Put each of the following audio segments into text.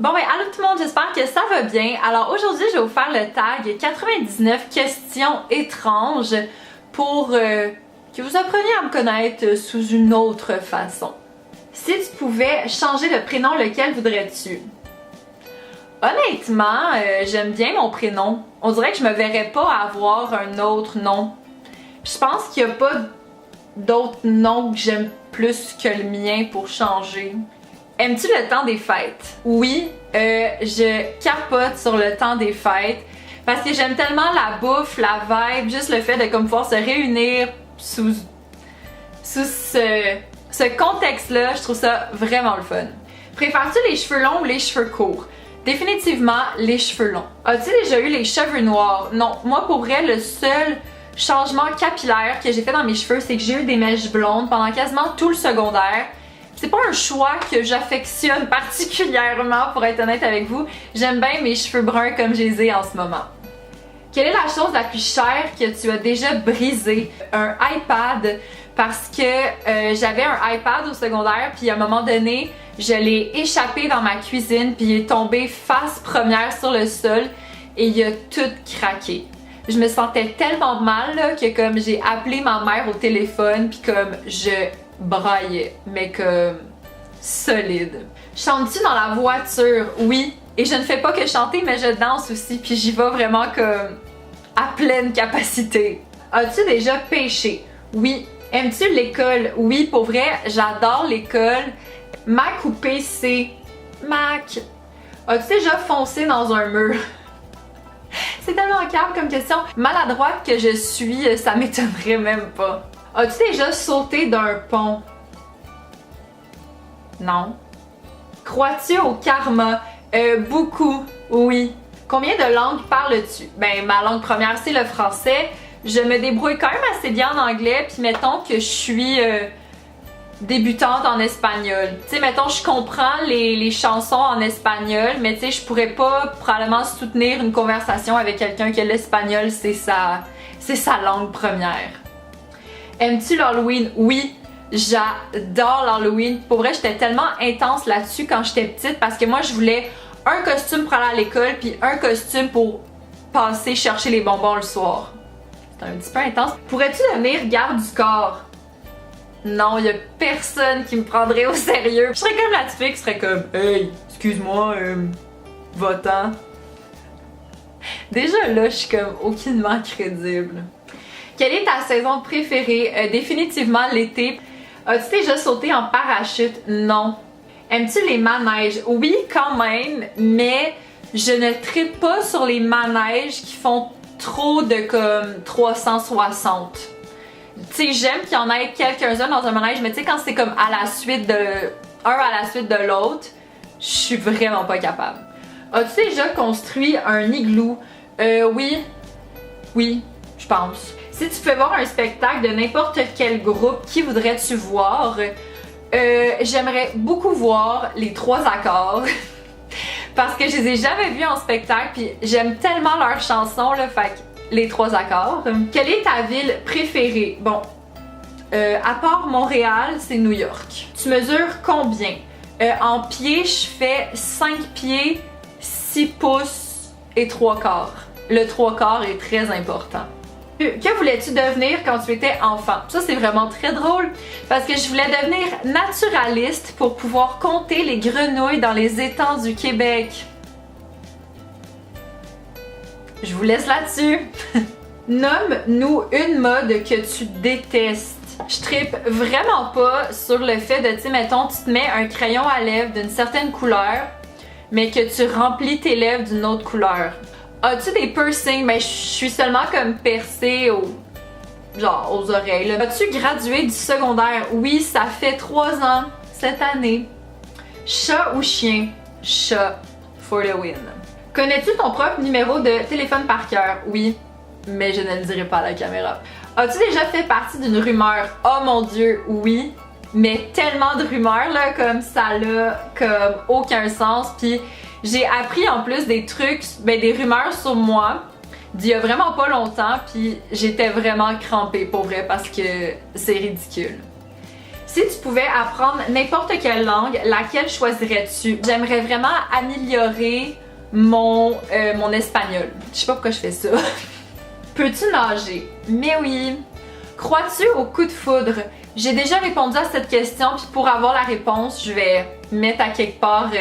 Bon ben allô tout le monde, j'espère que ça va bien. Alors aujourd'hui je vais vous faire le tag 99 questions étranges pour que vous appreniez à me connaître sous une autre façon. Si tu pouvais changer de prénom, lequel voudrais-tu? Honnêtement, j'aime bien mon prénom. On dirait que je me verrais pas avoir un autre nom. Puis je pense qu'il n'y a pas d'autres noms que j'aime plus que le mien pour changer. Aimes-tu le temps des fêtes? Oui, je capote sur le temps des fêtes parce que j'aime tellement la bouffe, la vibe, juste le fait de comme pouvoir se réunir sous ce contexte-là, je trouve ça vraiment le fun. Préfères-tu les cheveux longs ou les cheveux courts? Définitivement les cheveux longs. As-tu déjà eu les cheveux noirs? Non, moi pour vrai, le seul changement capillaire que j'ai fait dans mes cheveux, c'est que j'ai eu des mèches blondes pendant quasiment tout le secondaire. C'est pas un choix que j'affectionne particulièrement, pour être honnête avec vous. J'aime bien mes cheveux bruns comme je les ai en ce moment. Quelle est la chose la plus chère que tu as déjà brisée? Un iPad, parce que j'avais un iPad au secondaire, puis à un moment donné, je l'ai échappé dans ma cuisine, puis il est tombé face première sur le sol et il a tout craqué. Je me sentais tellement mal là, que comme j'ai appelé ma mère au téléphone, puis comme je braillais, mais comme solide. Chantes-tu dans la voiture? Oui. Et je ne fais pas que chanter, mais je danse aussi, puis j'y vais vraiment comme à pleine capacité. As-tu déjà pêché? Oui. Aimes-tu l'école? Oui, pour vrai, j'adore l'école. Mac ou PC? Mac. As-tu déjà foncé dans un mur? C'est tellement calme comme question. Maladroite que je suis, ça m'étonnerait même pas. As-tu déjà sauté d'un pont? Non. Crois-tu au karma? Beaucoup, oui. Combien de langues parles-tu? Ben, ma langue première, c'est le français. Je me débrouille quand même assez bien en anglais, puis mettons que je suis débutante en espagnol. Tu sais, mettons, je comprends les chansons en espagnol, mais tu sais, je pourrais pas probablement soutenir une conversation avec quelqu'un que l'espagnol, c'est sa langue première. Aimes-tu l'Halloween? Oui, j'adore l'Halloween. Pour vrai, j'étais tellement intense là-dessus quand j'étais petite parce que moi, je voulais un costume pour aller à l'école puis un costume pour passer chercher les bonbons le soir. C'est un petit peu intense. Pourrais-tu devenir garde du corps? Non, y a personne qui me prendrait au sérieux. Je serais comme la petite fille qui serait comme « Hey, excuse-moi, va-t'en. » Déjà là, je suis comme aucunement crédible. Quelle est ta saison préférée? Définitivement l'été. As-tu déjà sauté en parachute? Non. Aimes-tu les manèges? Oui, quand même, mais je ne tripe pas sur les manèges qui font trop de comme 360. Tu sais, j'aime qu'il y en ait quelques-uns dans un manège, mais tu sais, quand c'est comme à la suite de un à la suite de l'autre, je suis vraiment pas capable. As-tu déjà construit un igloo? Oui. Oui, je pense. Si tu pouvais voir un spectacle de n'importe quel groupe, qui voudrais-tu voir? J'aimerais beaucoup voir les Trois Accords parce que je les ai jamais vus en spectacle puis j'aime tellement leurs chansons là, fait que les Trois Accords. Quelle est ta ville préférée? Bon, à part Montréal, c'est New York. Tu mesures combien? En pieds, je fais 5 pieds, 6 pouces et 3 quarts. Le 3 quarts est très important. Que voulais-tu devenir quand tu étais enfant? Ça, c'est vraiment très drôle parce que je voulais devenir naturaliste pour pouvoir compter les grenouilles dans les étangs du Québec. Je vous laisse là-dessus. Nomme-nous une mode que tu détestes. Je trippe vraiment pas sur le fait de, tu sais, mettons, tu te mets un crayon à lèvres d'une certaine couleur, mais que tu remplis tes lèvres d'une autre couleur. As-tu des piercings? Ben, je suis seulement comme percée aux oreilles. Là. As-tu gradué du secondaire? Oui, ça fait 3 ans cette année. Chat ou chien? Chat, for the win. Connais-tu ton propre numéro de téléphone par cœur? Oui, mais je ne le dirai pas à la caméra. As-tu déjà fait partie d'une rumeur? Oh mon Dieu, oui. Mais tellement de rumeurs, là, comme ça là, comme aucun sens. Puis j'ai appris en plus des trucs, ben des rumeurs sur moi d'il y a vraiment pas longtemps, puis j'étais vraiment crampée pour vrai parce que c'est ridicule. Si Si tu pouvais apprendre n'importe quelle langue, laquelle choisirais-tu? J'aimerais vraiment améliorer mon espagnol. Je sais pas pourquoi je fais ça. Peux-tu nager? Mais oui. Crois-tu au coup de foudre? J'ai déjà répondu à cette question, puis pour avoir la réponse, je vais mettre à quelque part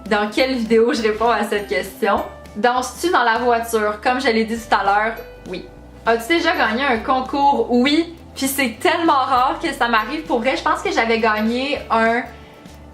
dans quelle vidéo je réponds à cette question. Danses-tu dans la voiture? Comme je l'ai dit tout à l'heure, oui. As-tu déjà gagné un concours? Oui. Puis c'est tellement rare que ça m'arrive. Pour vrai, je pense que j'avais gagné un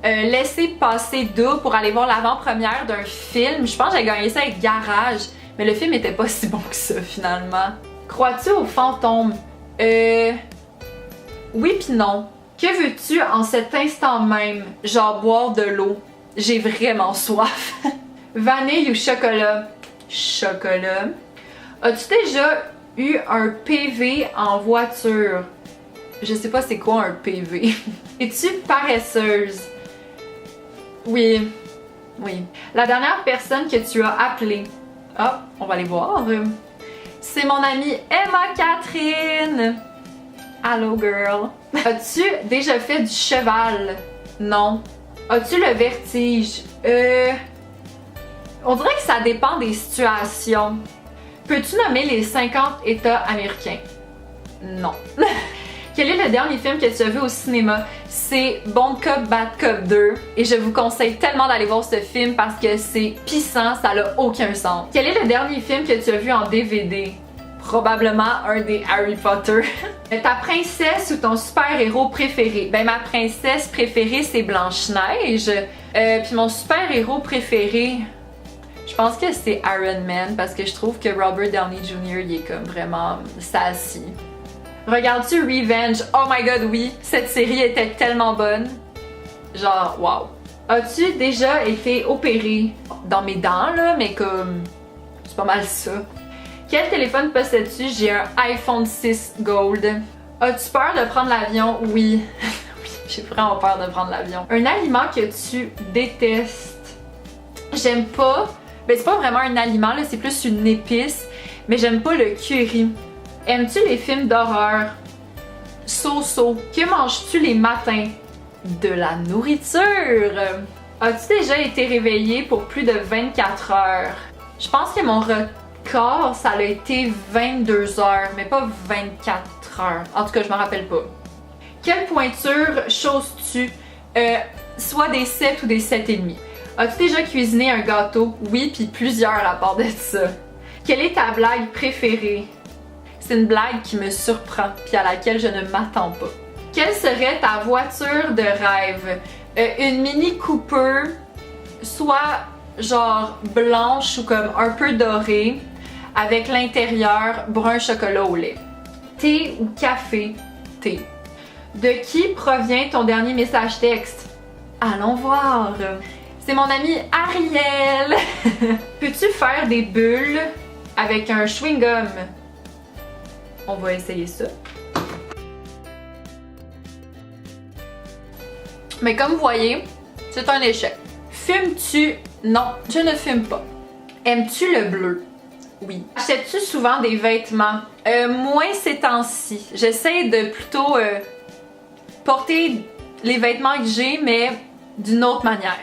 laissez-passer double pour aller voir l'avant-première d'un film. Je pense que j'ai gagné ça avec Garage, mais le film était pas si bon que ça finalement. Crois-tu aux fantômes? Oui pis non. Que veux-tu en cet instant même? Genre boire de l'eau. J'ai vraiment soif. Vanille ou chocolat? Chocolat. As-tu déjà eu un PV en voiture? Je sais pas c'est quoi un PV. Es-tu paresseuse? Oui. Oui. La dernière personne que tu as appelée? Ah, on va aller voir. C'est mon amie Emma Catherine. Allô girl. As-tu déjà fait du cheval? Non. As-tu le vertige? On dirait que ça dépend des situations. Peux-tu nommer les 50 États américains? Non. Quel est le dernier film que tu as vu au cinéma? C'est Bon Cop, Bad Cop 2 et je vous conseille tellement d'aller voir ce film parce que c'est pissant, ça n'a aucun sens. Quel est le dernier film que tu as vu en DVD? Probablement un des Harry Potter. Ta princesse ou ton super-héros préféré? Ben ma princesse préférée c'est Blanche-Neige. Puis mon super-héros préféré, je pense que c'est Iron Man parce que je trouve que Robert Downey Jr. il est comme vraiment sassy. Regardes-tu Revenge? Oh my god oui, cette série était tellement bonne. Genre wow. As-tu déjà été opérée? Dans mes dents là, mais comme c'est pas mal ça. Quel téléphone possèdes-tu? J'ai un iPhone 6 Gold. As-tu peur de prendre l'avion? Oui. Oui, j'ai vraiment peur de prendre l'avion. Un aliment que tu détestes? J'aime pas. Ben c'est pas vraiment un aliment là, c'est plus une épice. Mais j'aime pas le curry. Aimes-tu les films d'horreur? So-so. Que manges-tu les matins? De la nourriture. As-tu déjà été réveillée pour plus de 24 heures? Je pense que mon record, ça a été 22 heures, mais pas 24 heures. En tout cas, je me rappelle pas. Quelle pointure choses-tu? Soit des 7 ou des 7,5. As-tu déjà cuisiné un gâteau? Oui, puis plusieurs à part de ça. Quelle est ta blague préférée? C'est une blague qui me surprend, puis à laquelle je ne m'attends pas. Quelle serait ta voiture de rêve? Une Mini Cooper, soit genre blanche ou comme un peu dorée, avec l'intérieur brun chocolat au lait. Thé ou café? Thé. De qui provient ton dernier message texte? Allons voir. C'est mon ami Ariel. Peux-tu faire des bulles avec un chewing-gum? On va essayer ça. Mais comme vous voyez, c'est un échec. Fumes-tu? Non, je ne fume pas. Aimes-tu le bleu? Oui. Achètes-tu souvent des vêtements? Moins ces temps-ci. J'essaie de plutôt porter les vêtements que j'ai, mais d'une autre manière.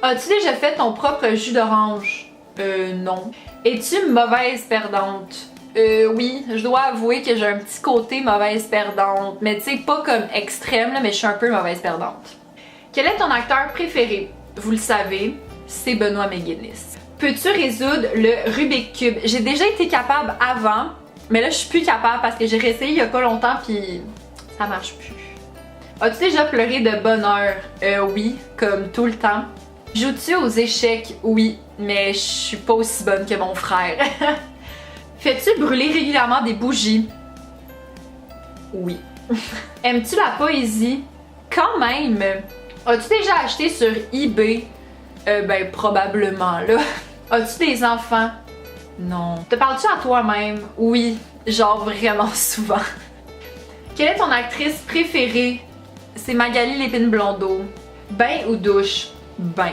As-tu déjà fait ton propre jus d'orange? Non. Es-tu mauvaise perdante? Oui, je dois avouer que j'ai un petit côté mauvaise perdante, mais tu sais, pas comme extrême, là, mais je suis un peu mauvaise perdante. Quel est ton acteur préféré? Vous le savez, c'est Benoît McGinnis. Peux-tu résoudre le Rubik's Cube? J'ai déjà été capable avant, mais là je suis plus capable parce que j'ai réessayé il y a pas longtemps puis ça marche plus. As-tu déjà pleuré de bonheur? Oui, comme tout le temps. Joues-tu aux échecs? Oui, mais je suis pas aussi bonne que mon frère. Fais-tu brûler régulièrement des bougies? Oui. Aimes-tu la poésie? Quand même. As-tu déjà acheté sur eBay? Ben probablement là. As-tu des enfants? Non. Te parles-tu à toi-même? Oui, genre vraiment souvent. Quelle est ton actrice préférée? C'est Magali Lépine Blondeau. Bain ou douche? Bain.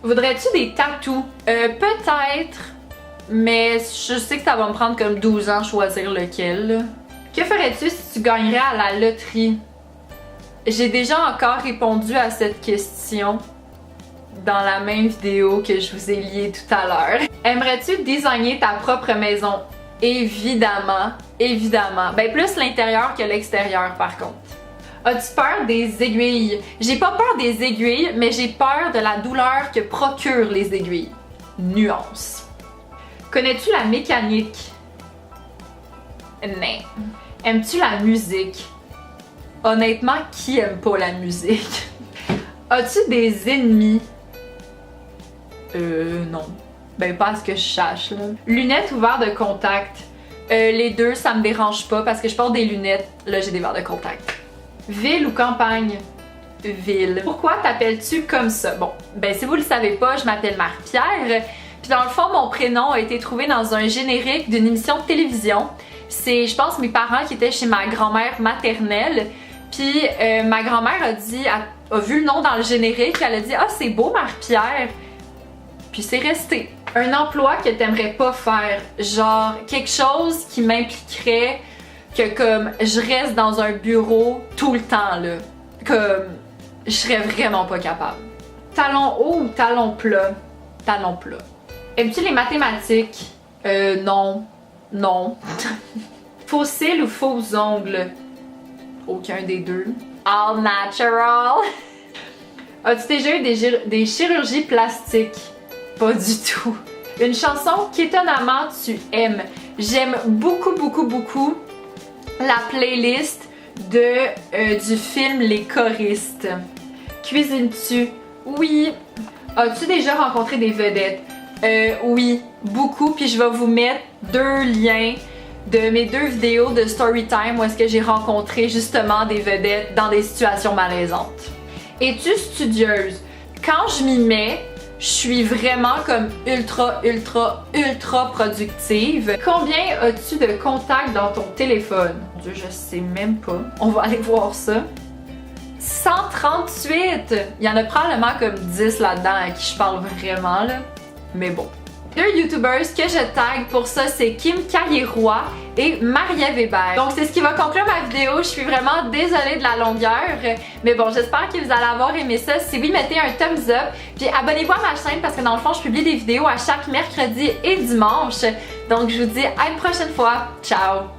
Voudrais-tu des tatous? Peut-être, mais je sais que ça va me prendre comme 12 ans choisir lequel. Que ferais-tu si tu gagnerais à la loterie? j'ai déjà encore répondu à cette question dans la même vidéo que je vous ai liée tout à l'heure. Aimerais-tu designer ta propre maison? Évidemment, évidemment. Ben plus l'intérieur que l'extérieur par contre. As-tu peur des aiguilles? J'ai pas peur des aiguilles, mais j'ai peur de la douleur que procurent les aiguilles. Nuance. Connais-tu la mécanique? Non. Aimes-tu la musique? Honnêtement, qui aime pas la musique? As-tu des ennemis? Non. Ben pas à ce que je sache, là. Lunettes ou verres de contact? Les deux, ça me dérange pas parce que je porte des lunettes. Là, j'ai des verres de contact. Ville ou campagne? Ville. Pourquoi t'appelles-tu comme ça? Bon, ben si vous le savez pas, je m'appelle Marie-Pierre. Puis dans le fond, mon prénom a été trouvé dans un générique d'une émission de télévision. C'est, je pense, mes parents qui étaient chez ma grand-mère maternelle. Puis ma grand-mère a vu le nom dans le générique, elle a dit « Ah, c'est beau, Marie-Pierre! » Puis c'est resté. Un emploi que t'aimerais pas faire, genre quelque chose qui m'impliquerait que comme je reste dans un bureau tout le temps, là. Comme je serais vraiment pas capable. Talons hauts ou talons plats? Talons plats. Aimes-tu les mathématiques? Non. Non. Faux cils ou faux ongles? Aucun des deux. All natural. As-tu déjà eu des chirurgies plastiques? Pas du tout. Une chanson qu'étonnamment tu aimes. J'aime beaucoup, beaucoup, beaucoup la playlist du film Les choristes. Cuisines-tu? Oui. As-tu déjà rencontré des vedettes? Oui, beaucoup. Puis je vais vous mettre 2 liens de mes 2 vidéos de Storytime où est-ce que j'ai rencontré justement des vedettes dans des situations malaisantes. Es-tu studieuse? Quand je m'y mets, je suis vraiment comme ultra productive. Combien as-tu de contacts dans ton téléphone? Mon Dieu, je sais même pas. On va aller voir ça. 138! Il y en a probablement comme 10 là-dedans à qui je parle vraiment, là. Mais bon. 2 youtubers que je tag pour ça, c'est Kim Caillier-Roy et Maria Weber. Donc c'est ce qui va conclure ma vidéo. Je suis vraiment désolée de la longueur, mais bon, j'espère que vous allez avoir aimé ça. Si oui, mettez un thumbs up, puis abonnez-vous à ma chaîne parce que dans le fond, je publie des vidéos à chaque mercredi et dimanche. Donc je vous dis à une prochaine fois. Ciao!